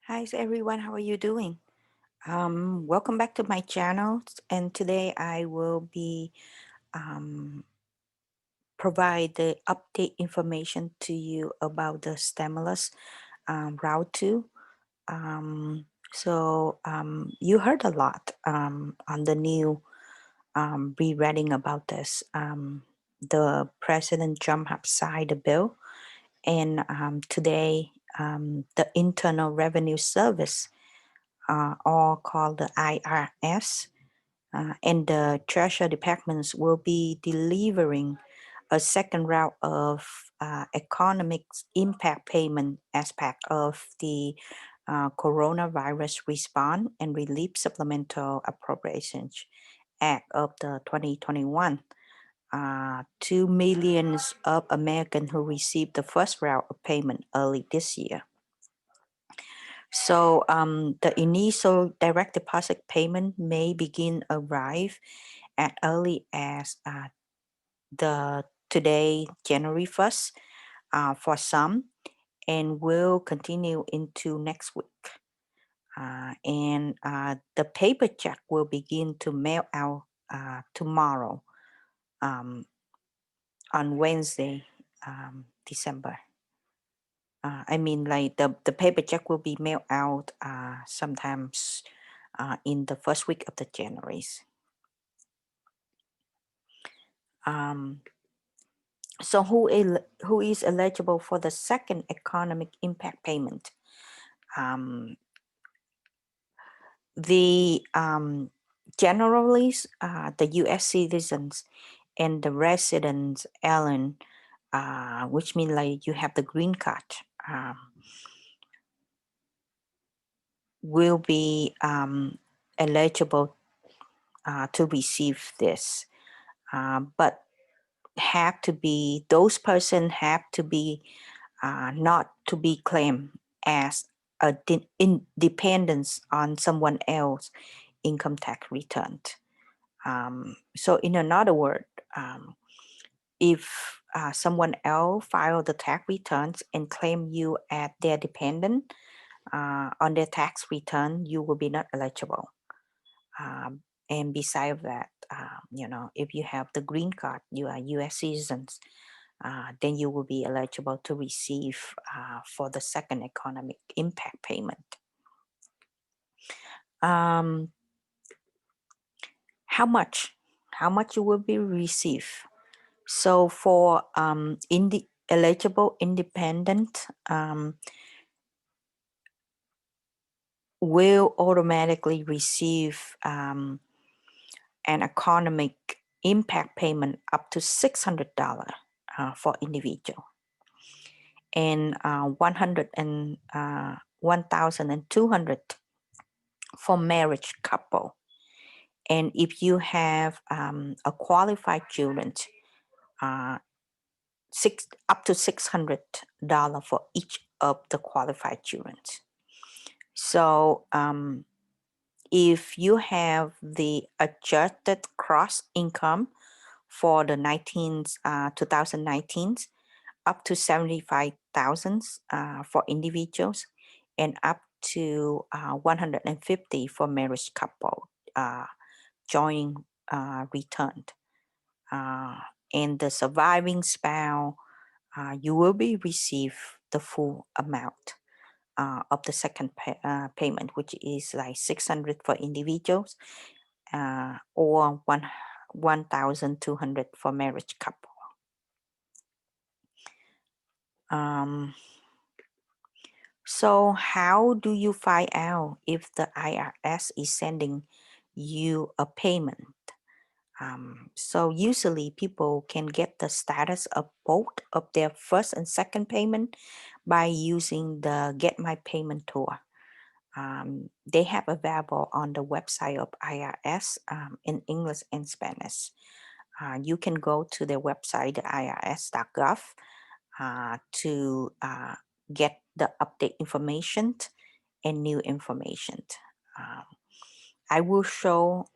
Hi everyone, how are you doing? Welcome back to my channel, and today I will be um, provide the update information to you about the stimulus route 2. You heard a lot on the new rereading about this. The President Trump have signed a bill, and today the Internal Revenue Service, or called the IRS, and the Treasury departments will be delivering a second round of economic impact payment aspect of the Coronavirus Response and Relief Supplemental Appropriations Act of the 2021 to millions of Americans who received the first round of payment early this year. So the initial direct deposit payment may begin arrive as early as the today, January 1st, for some, and will continue into next week. The paper check will begin to mail out tomorrow, on Wednesday, December. Like the paper check will be mailed out sometimes in the first week of the January. So who is eligible for the second economic impact payment? Generally, the U.S. citizens and the residents alien, which means like you have the green card, will be eligible to receive this, but those persons have to be not to be claimed as a independence on someone else income tax return. So in another word, if someone else file the tax returns and claim you as their dependent on their tax return, you will be not eligible. And besides that, if you have the green card, you are U.S. citizens, then you will be eligible to receive for the second economic impact payment. How much? How much you will be receive? So for eligible independent, will automatically receive an economic impact payment up to $600 for individual, and 1,200 for marriage couple. And if you have a qualified children, up to $600 for each of the qualified children. So if you have the adjusted gross income for the 2019, up to 75,000 for individuals, and up to 150 for marriage couple joint returned. And the surviving spouse, you will be receive the full amount of the second payment, which is like 600 for individuals, or 1,200 for marriage couple. So how do you find out if the IRS is sending you a payment? So usually people can get the status of both of their first and second payment by using the Get My Payment tool. They have available on the website of IRS in English and Spanish. You can go to their website, irs.gov, to get the update information and new information. I will show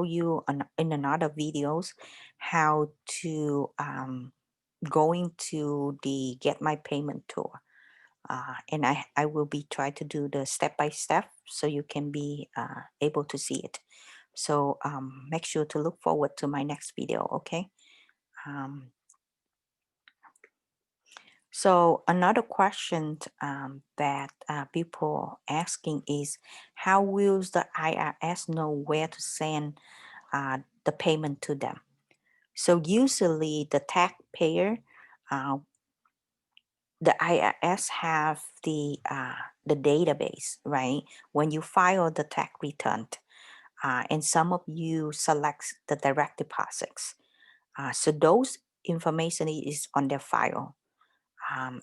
you in another videos how to go into the Get My Payment tool. And I will be trying to do the step by step so you can be able to see it. So make sure to look forward to my next video, okay? Um, so another question that people asking is, how will the IRS know where to send the payment to them? So usually the taxpayer, uh, the IRS have the database, right? When you file the tax return, and some of you select the direct deposits. So those information is on their file,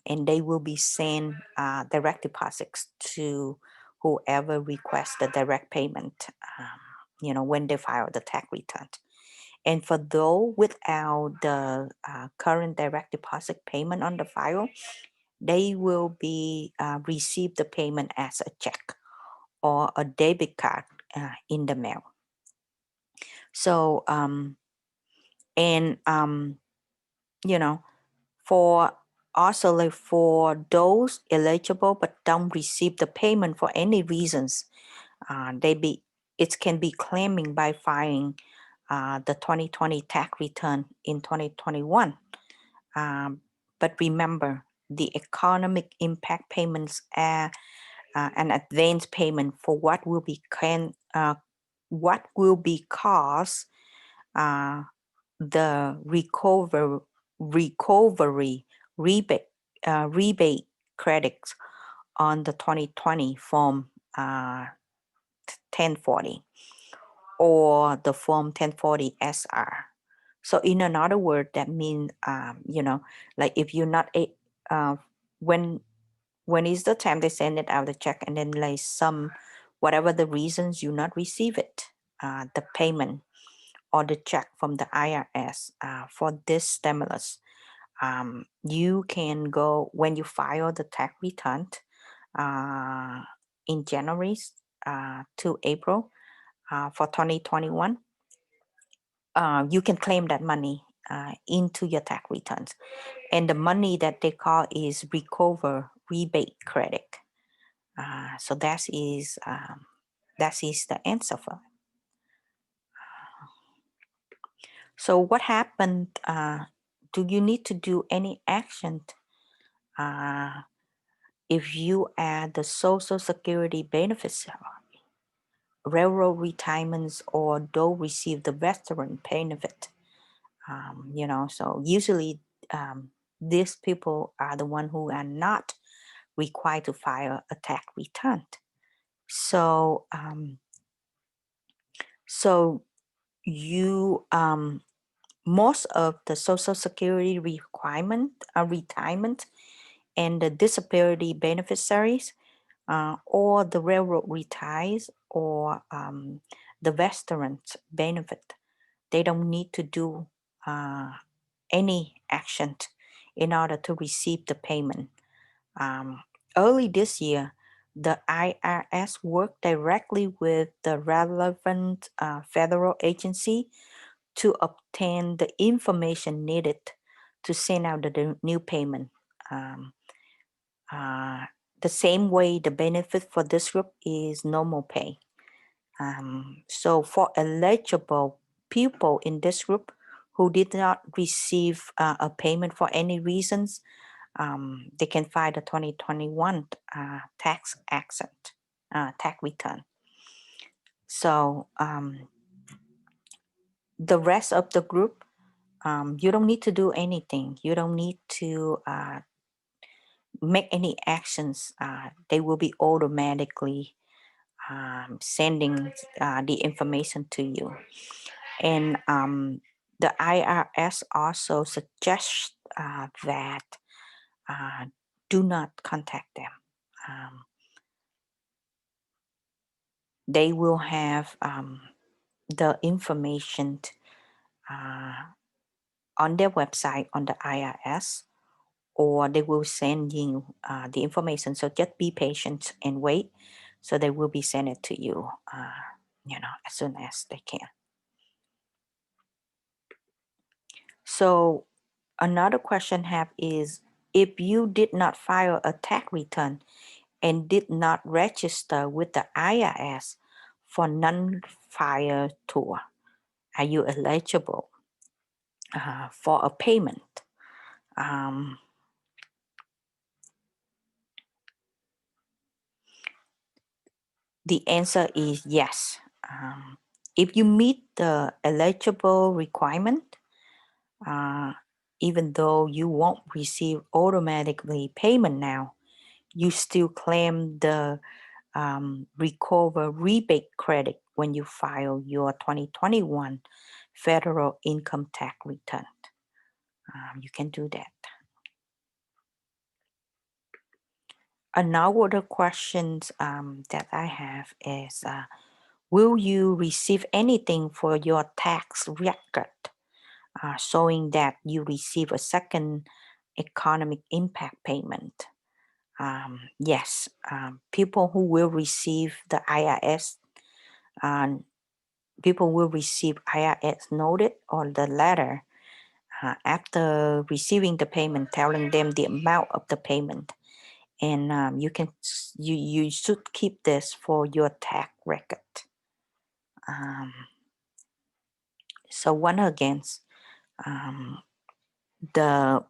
and they will be sent direct deposits to whoever requests the direct payment, when they file the tax return. And for those without the current direct deposit payment on the file, they will be receive the payment as a check or a debit card in the mail. So and for also, like, for those eligible but don't receive the payment for any reasons, it can be claiming by filing the 2020 tax return in 2021. But remember, the economic impact payments are an advance payment for what will be cost uh, the recovery rebate credits on the 2020 Form 1040 or the Form 1040 SR. So in another word, that means, like if you're not when is the time they send it out the check, and then like whatever the reasons you not receive it, the payment or the check from the IRS for this stimulus, you can go when you file the tax return in January to April for 2021. You can claim that money into your tax returns, and the money that they call is recover rebate credit. So that is the answer for it. So what happened? Do you need to do any action if you add the Social Security benefits, railroad retirements, or don't receive the veteran benefit? So usually these people are the one who are not required to file a tax return. So you most of the Social Security retirement and the disability beneficiaries, or the railroad retires, or the veterans benefit, they don't need to do any action in order to receive the payment. Early this year, the IRS worked directly with the relevant federal agency to obtain the information needed to send out the new payment. Um, the same way the benefit for this group is normal pay. So for eligible people in this group who did not receive a payment for any reasons, they can file the 2021 tax return. So the rest of the group, you don't need to do anything. You don't need to make any actions. They will be automatically sending the information to you. And the IRS also suggests that do not contact them. They will have the information on their website on the IRS, or they will send you the information. So just be patient and wait. So they will be sent it to you, as soon as they can. So another question have is, if you did not file a tax return and did not register with the IRS for non-fire tour, are you eligible for a payment? Um, the answer is yes. If you meet the eligible requirement, uh, even though you won't receive automatically payment now, you still claim the recover rebate credit when you file your 2021 federal income tax return. You can do that. Another questions that I have is, will you receive anything for your tax record showing that you receive a second economic impact payment? Yes, people who will receive the IRS, people will receive IRS notice or the letter after receiving the payment, telling them the amount of the payment, and you should keep this for your tax record. Um, so once again, um, the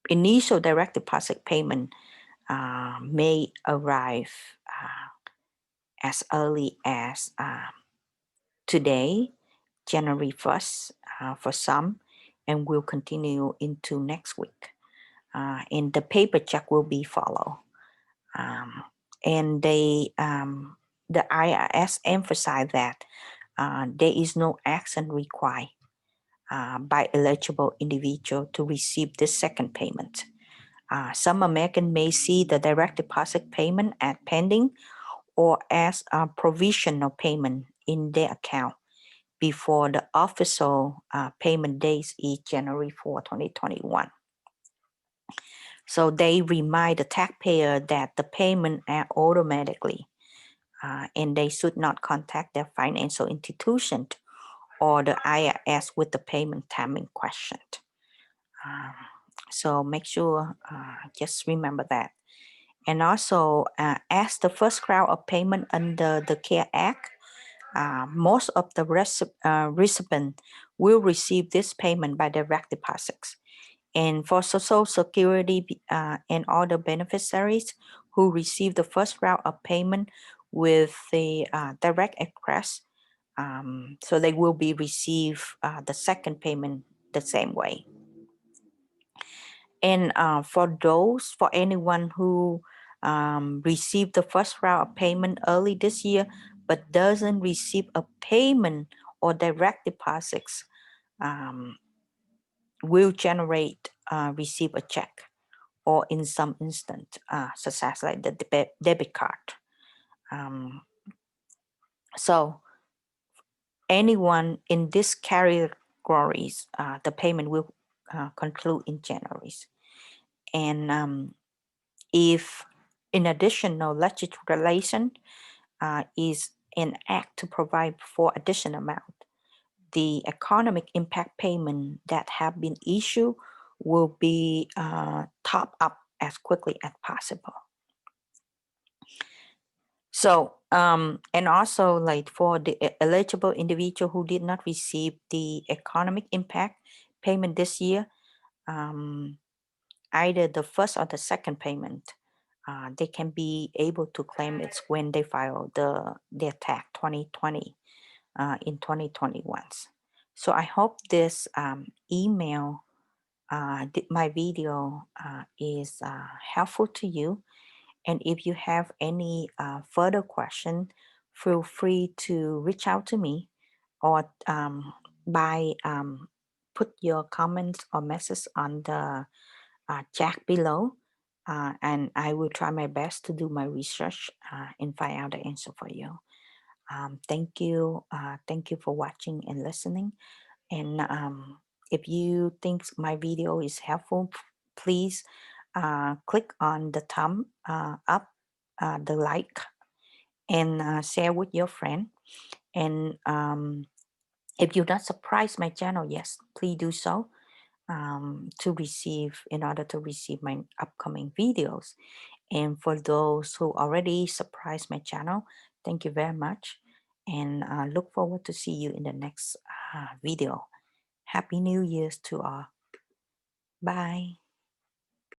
initial direct deposit payment may arrive as early as today, January 1st, for some, and will continue into next week. And the paper check will be follow. And the IRS emphasize that there is no action required by eligible individual to receive this second payment. Some Americans may see the direct deposit payment as pending or as a provisional payment in their account before the official payment date is January 4, 2021. So they remind the taxpayer that the payment are automatically and they should not contact their financial institution or the IRS with the payment timing question. Um, so make sure, just remember that. And also, as the first round of payment under the CARE Act, most of the recipients will receive this payment by direct deposits. And for Social Security and other beneficiaries who receive the first round of payment with the direct express, so they will be receive the second payment the same way. And for anyone who received the first round of payment early this year, but doesn't receive a payment or direct deposits, will generate receive a check, or in some instance, such as like the debit card. So anyone in these categories, the payment will conclude in January. And if in addition, no legislation is enacted to provide for additional amount, the economic impact payment that have been issued will be topped up as quickly as possible. So, and also like for the eligible individual who did not receive the economic impact payment this year, either the first or the second payment, they can be able to claim it when they file their tax 2020 in 2021. So I hope this email, my video is helpful to you. And if you have any further question, feel free to reach out to me or by put your comments or message on the chat below. And I will try my best to do my research and find out the answer for you. Thank you. Thank you for watching and listening. And if you think my video is helpful, please click on the thumb up, the like, and share with your friend. And if you're not subscribed my channel, yes, please do so. to receive in order to receive my upcoming videos. And for those who already subscribe my channel, thank you very much, and look forward to see you in the next video. Happy New Year's to all. Bye.